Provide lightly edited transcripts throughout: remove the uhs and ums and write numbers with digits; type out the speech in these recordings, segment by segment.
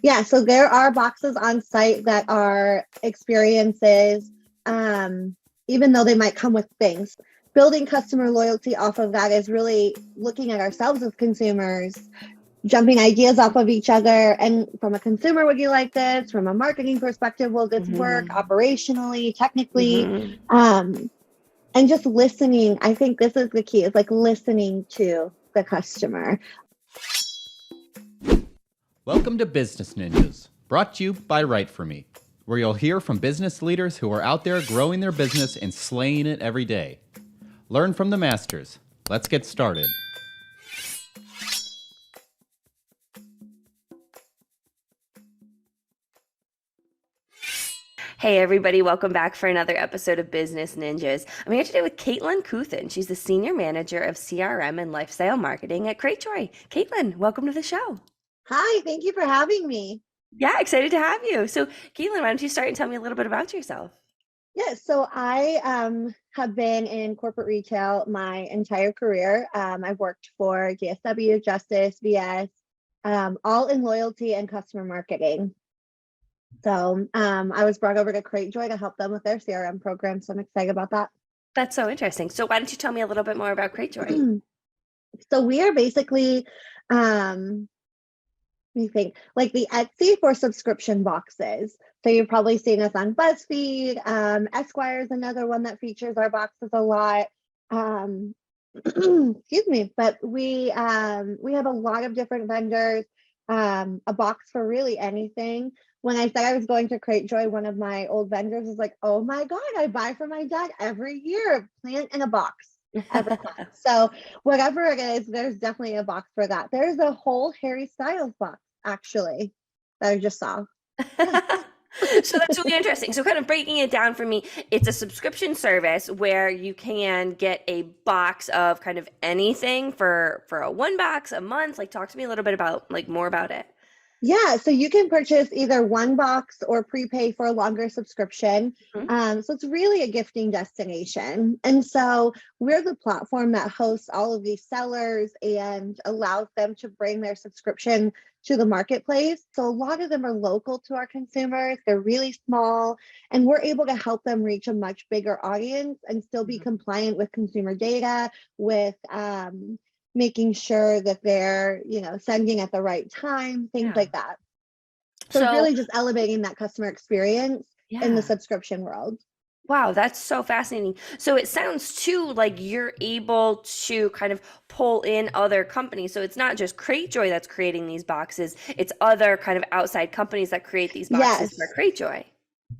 Yeah, so there are boxes on site that are experiences, even though they might come with things. Building customer loyalty off of that is really looking at ourselves as consumers, jumping ideas off of each other. And from a consumer, would you like this? From a marketing perspective, will this work operationally, technically? And just listening. I think this is the key, is like listening to the customer. Welcome to Business Ninjas, brought to you by WriteForMe, where you'll hear from business leaders who are out there growing their business and slaying it every day. Learn from the masters. Let's get started. Hey everybody, welcome back for another episode of Business Ninjas. I'm here today with Caitlin Couthen. She's the Senior Manager of CRM and Lifestyle Marketing at Cratejoy. Caitlin, welcome to the show. Hi, thank you for having me. Yeah, excited to have you. So Caitlin, why don't you start and tell me a little bit about yourself? Yeah, so I have been in corporate retail my entire career. I've worked for DSW, Justice, VS, all in loyalty and customer marketing. So I was brought over to Cratejoy to help them with their CRM program. So I'm excited about that. That's so interesting. So why don't you tell me a little bit more about Cratejoy? So we are basically, we think, like the Etsy for subscription boxes. So you've probably seen us on BuzzFeed. Esquire is another one that features our boxes a lot. Excuse me, but we have a lot of different vendors. A box for really anything. When I said I was going to Cratejoy, one of my old vendors was like, "Oh my God, I buy for my dad every year, a plant in a box." So whatever it is, there's definitely a box for that. There's a whole Harry Styles box actually that I just saw. So that's really interesting. So kind of breaking it down for me, it's a subscription service where you can get a box of kind of anything for a one box a month. Like talk to me a little bit about more about it. Yeah, so you can purchase either one box or prepay for a longer subscription. So it's really a gifting destination. And so we're the platform that hosts all of these sellers and allows them to bring their subscription to the marketplace. So a lot of them are local to our consumers. They're really small, and we're able to help them reach a much bigger audience and still be compliant with consumer data, with making sure that they're, sending at the right time, things like that. So it's really just elevating that customer experience in the subscription world. Wow, that's so fascinating. So it sounds too like you're able to kind of pull in other companies. So it's not just Cratejoy that's creating these boxes, it's other kind of outside companies that create these boxes for Cratejoy.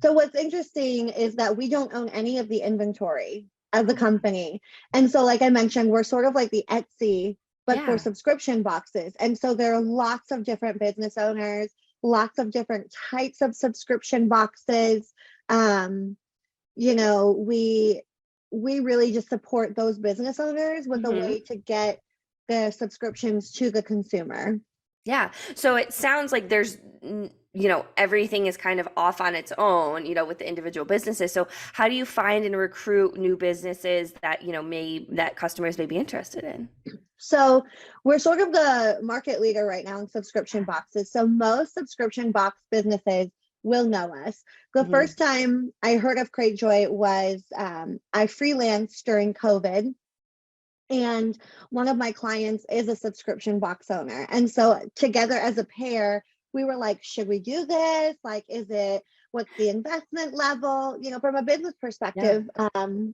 So what's interesting is that we don't own any of the inventory as a company. And so, like I mentioned, we're sort of like the Etsy, but for subscription boxes. And so there are lots of different business owners, lots of different types of subscription boxes. We really just support those business owners with a way to get the subscriptions to the consumer. Yeah. So it sounds like there's, everything is kind of off on its own, with the individual businesses. So how do you find and recruit new businesses that, that customers may be interested in? So we're sort of the market leader right now in subscription boxes. So most subscription box businesses will know us. The first time I heard of Cratejoy was I freelanced during COVID. And one of my clients is a subscription box owner. And so together as a pair, we were like, should we do this? Like, what's the investment level? From a business perspective,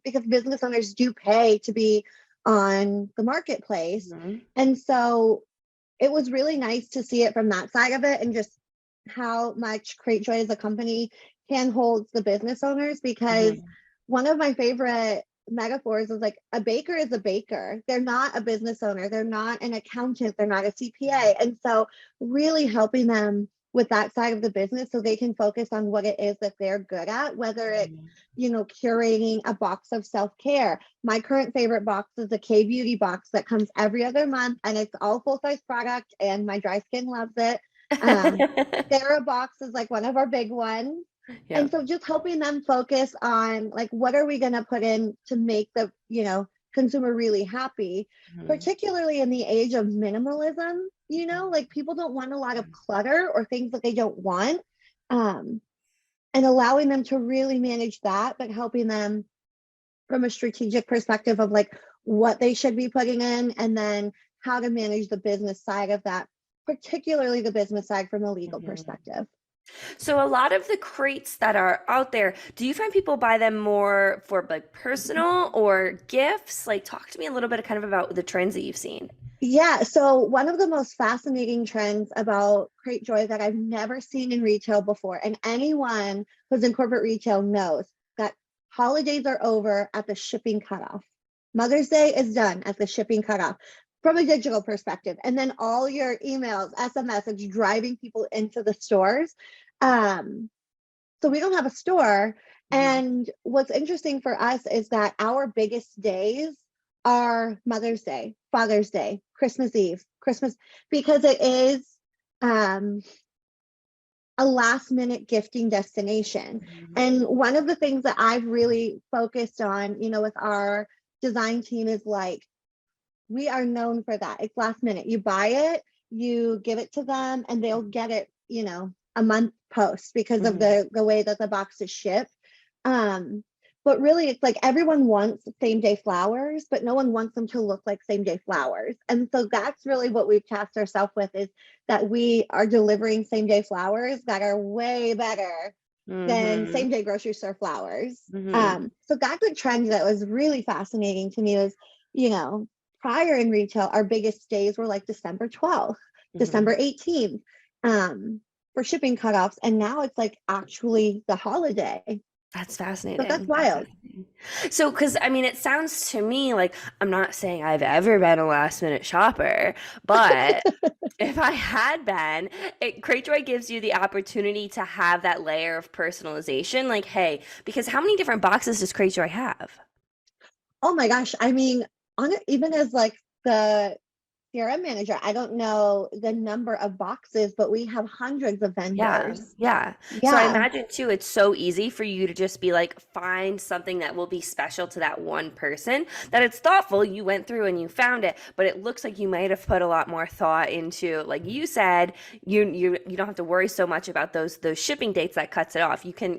because business owners do pay to be on the marketplace. And so it was really nice to see it from that side of it, and just how much Cratejoy as a company can hold the business owners, because one of my favorite metaphors is like a baker is a baker. They're not a business owner. They're not an accountant. They're not a CPA. And so really helping them with that side of the business so they can focus on what it is that they're good at, whether it's, curating a box of self-care. My current favorite box is the K Beauty box that comes every other month, and it's all full-size product, and my dry skin loves it. Sarah box is like one of our big ones. And so just helping them focus on like, what are we going to put in to make the, consumer really happy, particularly in the age of minimalism. like people don't want a lot of clutter or things that they don't want. And allowing them to really manage that, but helping them from a strategic perspective of like what they should be putting in, and then how to manage the business side of that, particularly the business side from a legal perspective. So a lot of the crates that are out there, do you find people buy them more for like personal or gifts? Like talk to me a little bit kind of about the trends that you've seen. Yeah, so one of the most fascinating trends about Cratejoy that I've never seen in retail before, and anyone who's in corporate retail knows that holidays are over at the shipping cutoff. Mother's Day is done at the shipping cutoff from a digital perspective. And then all your emails, SMS, it's driving people into the stores. So we don't have a store. And what's interesting for us is that our biggest days are Mother's Day, Father's Day, Christmas Eve, Christmas, because it is a last minute gifting destination. And one of the things that I've really focused on, with our design team is like, we are known for that. It's last minute. You buy it, you give it to them, and they'll get it, a month post because of the way that the box is shipped. But really, it's like everyone wants same day flowers, but no one wants them to look like same day flowers. And so that's really what we've tasked ourselves with, is that we are delivering same day flowers that are way better than same day grocery store flowers. So that's a trend that was really fascinating to me. Was, prior in retail, our biggest days were like December 12th, December 18th for shipping cutoffs. And now it's like actually the holiday. That's fascinating. But that's wild. So, because it sounds to me like, I'm not saying I've ever been a last minute shopper, but if I had been, Cratejoy gives you the opportunity to have that layer of personalization. Like, hey, because how many different boxes does Cratejoy have? Oh my gosh. Even as like the CRM manager, I don't know the number of boxes, but we have hundreds of vendors. Yeah. So I imagine too, it's so easy for you to just be like, find something that will be special to that one person, that it's thoughtful. You went through and you found it, but it looks like you might have put a lot more thought into, like you said, you don't have to worry so much about those shipping dates that cuts it off. You can,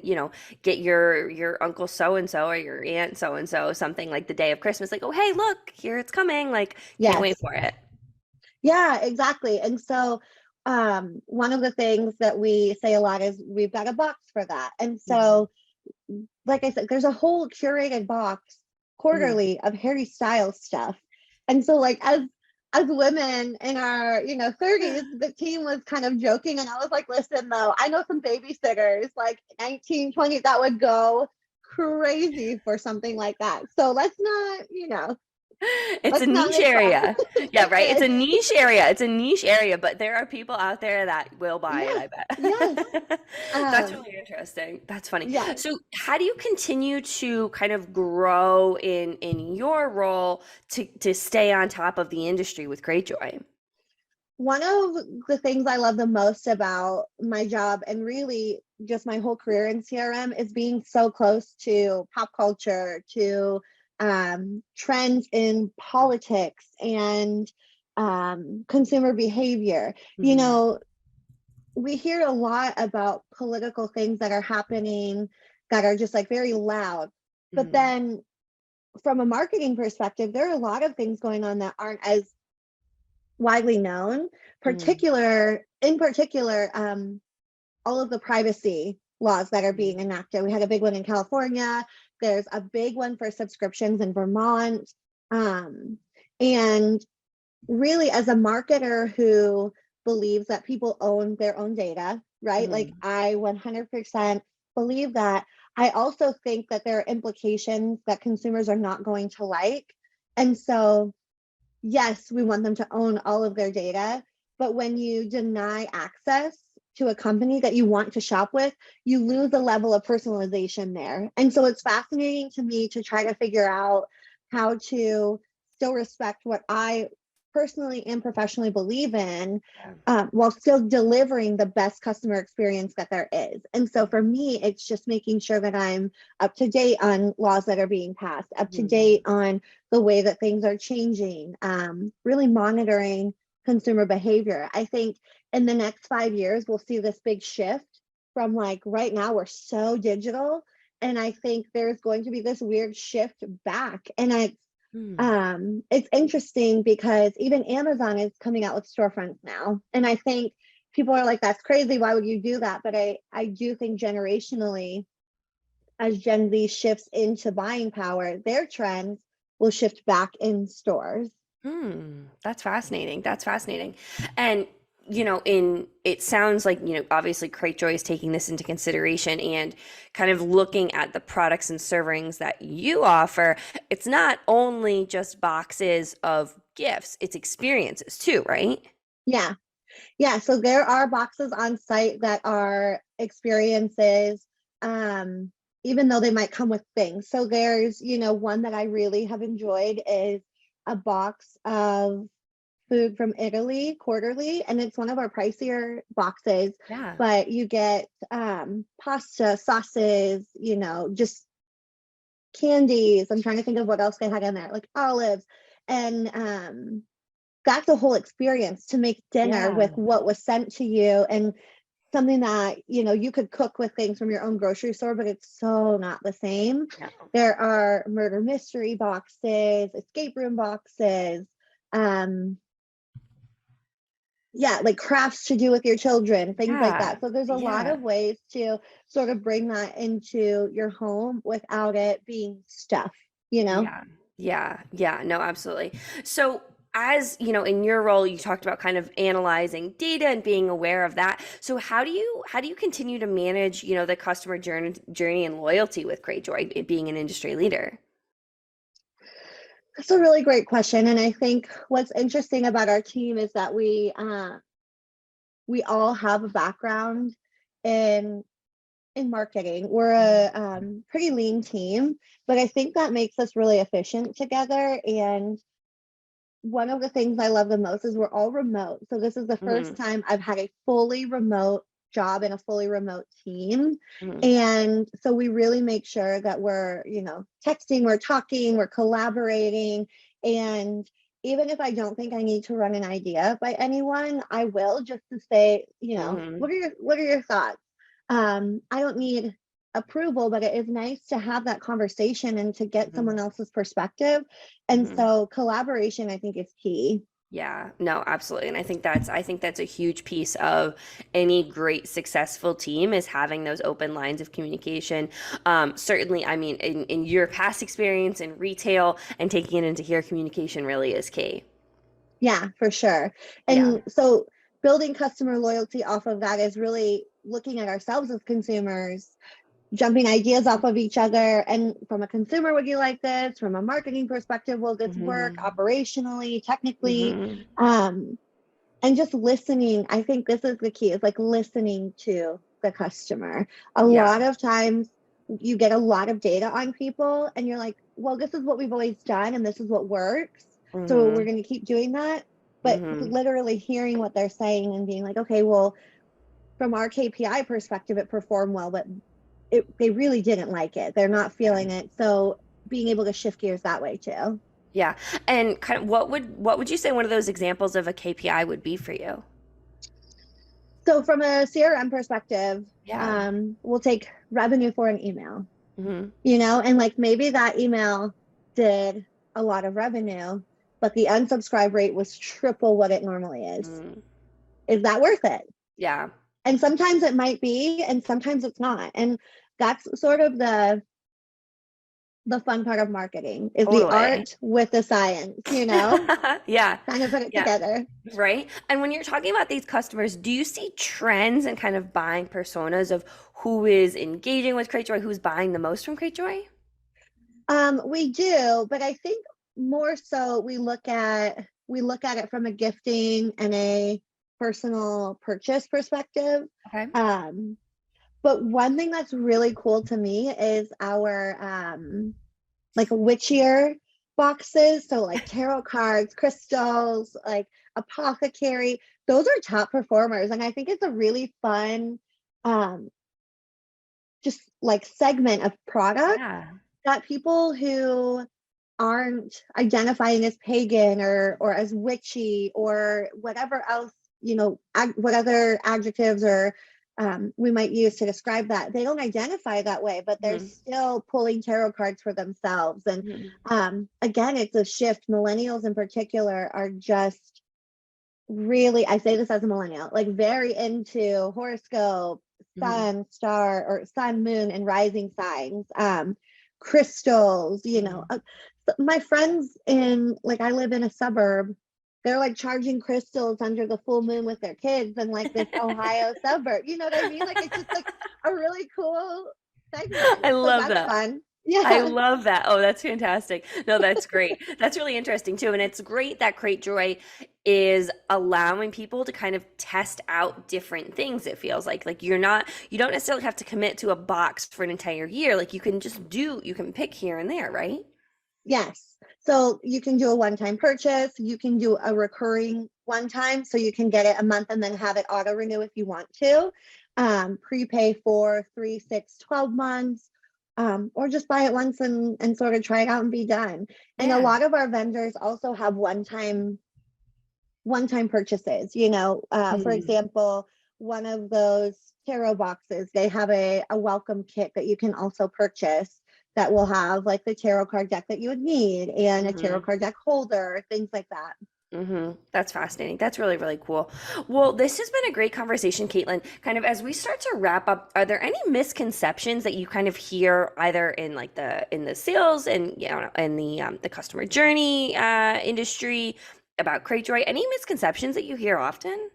get your uncle so-and-so or your aunt so-and-so something like the day of Christmas, like, oh, hey, look, here it's coming. Like, can't wait for it. Yeah, exactly. And so one of the things that we say a lot is we've got a box for that. And so, like I said, there's a whole curated box quarterly of Harry Styles stuff. And so like as women in our 30s, the team was kind of joking, and I was like, listen though, I know some babysitters like 19, 20 that would go crazy for something like that. So let's not, it's a niche area. Yeah, right. It's a niche area. It's a niche area, but there are people out there that will buy it, I bet. Yes. That's really interesting. That's funny. Yeah. So how do you continue to kind of grow in your role to stay on top of the industry with Cratejoy? One of the things I love the most about my job, and really just my whole career in CRM, is being so close to pop culture, to trends in politics and consumer behavior. We hear a lot about political things that are happening that are just like very loud. But then from a marketing perspective, there are a lot of things going on that aren't as widely known, in particular, all of the privacy laws that are being enacted. We had a big one in California. There's a big one for subscriptions in Vermont. And really, as a marketer who believes that people own their own data, right? Like I 100% believe that. I also think that there are implications that consumers are not going to like. And so, yes, we want them to own all of their data, but when you deny access to a company that you want to shop with, you lose a level of personalization there. And so it's fascinating to me to try to figure out how to still respect what I personally and professionally believe in, while still delivering the best customer experience that there is. And so for me, it's just making sure that I'm up to date on laws that are being passed, up to date on the way that things are changing, really monitoring consumer behavior. I think in the next 5 years, we'll see this big shift from like right now, we're so digital. And I think there's going to be this weird shift back. And it's interesting because even Amazon is coming out with storefronts now. And I think people are like, that's crazy. Why would you do that? But I do think generationally, as Gen Z shifts into buying power, their trends will shift back in stores. That's fascinating. That's fascinating. And it sounds like, obviously Cratejoy is taking this into consideration and kind of looking at the products and servings that you offer. It's not only just boxes of gifts, it's experiences too, right? Yeah. Yeah. So there are boxes on site that are experiences, even though they might come with things. So there's, one that I really have enjoyed is a box of food from Italy quarterly, and it's one of our pricier boxes. Yeah. But you get pasta, sauces, just candies. I'm trying to think of what else they had in there, like olives, and that's a whole experience to make dinner with what was sent to you, and something that you could cook with things from your own grocery store, but it's so not the same. No. There are murder mystery boxes, escape room boxes, like crafts to do with your children, things like that. So there's a lot of ways to sort of bring that into your home without it being stuff, Yeah. No, absolutely. So as in your role, you talked about kind of analyzing data and being aware of that. So how do you continue to manage, the customer journey and loyalty with Cratejoy, it being an industry leader? That's a really great question. And I think what's interesting about our team is that we all have a background in marketing. We're a pretty lean team, but I think that makes us really efficient together. And one of the things I love the most is we're all remote. So this is the first time I've had a fully remote job and a fully remote team. And so we really make sure that we're, texting, we're talking, we're collaborating. And even if I don't think I need to run an idea by anyone, I will, just to say, what are your thoughts? I don't need approval, but it is nice to have that conversation and to get someone else's perspective. And so collaboration, I think, is key. Yeah, no, absolutely. And I think that's a huge piece of any great successful team, is having those open lines of communication. Certainly, I mean, in your past experience in retail and taking it into here, communication really is key. Yeah, for sure. And so building customer loyalty off of that is really looking at ourselves as consumers, jumping ideas off of each other. And from a consumer, would you like this? From a marketing perspective, will this work operationally, technically? And just listening. I think this is the key, is like listening to the customer. A lot of times you get a lot of data on people and you're like, well, this is what we've always done and this is what works. So we're going to keep doing that. But literally hearing what they're saying and being like, okay, well, from our KPI perspective, it performed well, but they really didn't like it. They're not feeling it. So being able to shift gears that way too. Yeah. And kind of what would you say one of those examples of a KPI would be for you? So from a CRM perspective, we'll take revenue for an email, and like maybe that email did a lot of revenue, but the unsubscribe rate was triple what it normally is. Is that worth it? Yeah. And sometimes it might be, and sometimes it's not. And that's sort of the fun part of marketing, is the art with the science, Yeah. Kind of put it together. Right. And when you're talking about these customers, do you see trends and kind of buying personas of who is engaging with Cratejoy, who's buying the most from Cratejoy? We do, but I think more so we look at it from a gifting and a personal purchase perspective. Okay. But one thing that's really cool to me is our like witchier boxes. So like tarot cards, crystals, like apothecary. Those are top performers. And I think it's a really fun just like segment of product that people who aren't identifying as pagan or as witchy or whatever else, what other adjectives or we might use to describe that. They don't identify that way, but they're still pulling tarot cards for themselves. And again, it's a shift. Millennials in particular are just really, I say this as a millennial, like very into horoscope, sun, star, or sun, moon, and rising signs, crystals, my friends I live in a suburb, they're like charging crystals under the full moon with their kids in like this Ohio suburb. You know what I mean? Like it's just like a really cool segment. I love that's that. Fun. Yeah. I love that. Oh, that's fantastic. No, that's great. That's really interesting too. And it's great that Cratejoy is allowing people to kind of test out different things. It feels like you don't necessarily have to commit to a box for an entire year. Like you can pick here and there, right? Yes. So you can do a one-time purchase. You can do a recurring one time. So you can get it a month and then have it auto renew if you want to. Prepay for 3, 6, 12 months. Or just buy it once and sort of try it out and be done. And a lot of our vendors also have one-time purchases. For example, one of those tarot boxes, they have a welcome kit that you can also purchase that will have like the tarot card deck that you would need and a tarot card deck holder, things like that. That's fascinating. That's really, really cool. Well, this has been a great conversation, Caitlin. Kind of as we start to wrap up, are there any misconceptions that you kind of hear either in like in the sales and in the customer journey industry about Cratejoy? Any misconceptions that you hear often?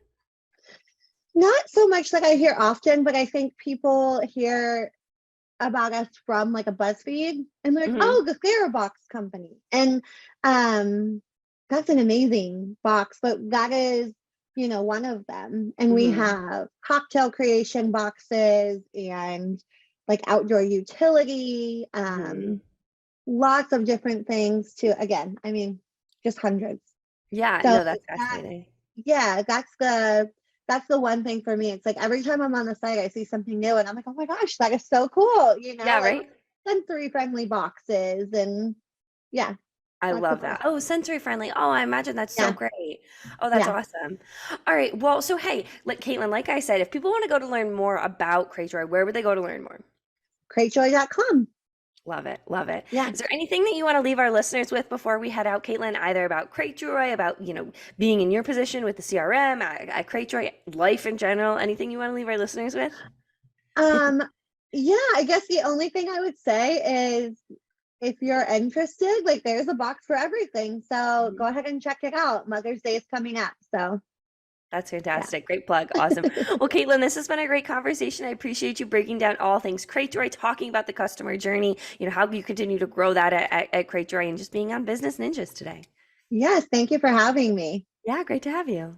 Not so much that I hear often, but I think people hear about us from like a BuzzFeed and they're like, oh, the Sarah Box company. And that's an amazing box, but that is, one of them. And we have cocktail creation boxes and like outdoor utility, lots of different things too. Again, I mean, just hundreds. Yeah, so no, that's fascinating. That's the one thing for me. It's like every time I'm on the site, I see something new and I'm like, oh my gosh, that is so cool. Yeah, right. Sensory friendly boxes and yeah. I love that. Oh, sensory friendly. Oh, I imagine that's so great. Oh, that's awesome. All right. Well, so hey, Caitlin, like I said, if people want to go to learn more about Cratejoy, where would they go to learn more? Cratejoy.com. Love it. Love it. Yeah. Is there anything that you want to leave our listeners with before we head out, Caitlin, either about Cratejoy, about, being in your position with the CRM, at Cratejoy, life in general, anything you want to leave our listeners with? Yeah, I guess the only thing I would say is if you're interested, like there's a box for everything. So go ahead and check it out. Mother's Day is coming up. So that's fantastic. Yeah. Great plug. Awesome. Well, Caitlin, this has been a great conversation. I appreciate you breaking down all things Cratejoy, talking about the customer journey, how you continue to grow that at Cratejoy and just being on Business Ninjas today. Yes. Thank you for having me. Yeah. Great to have you.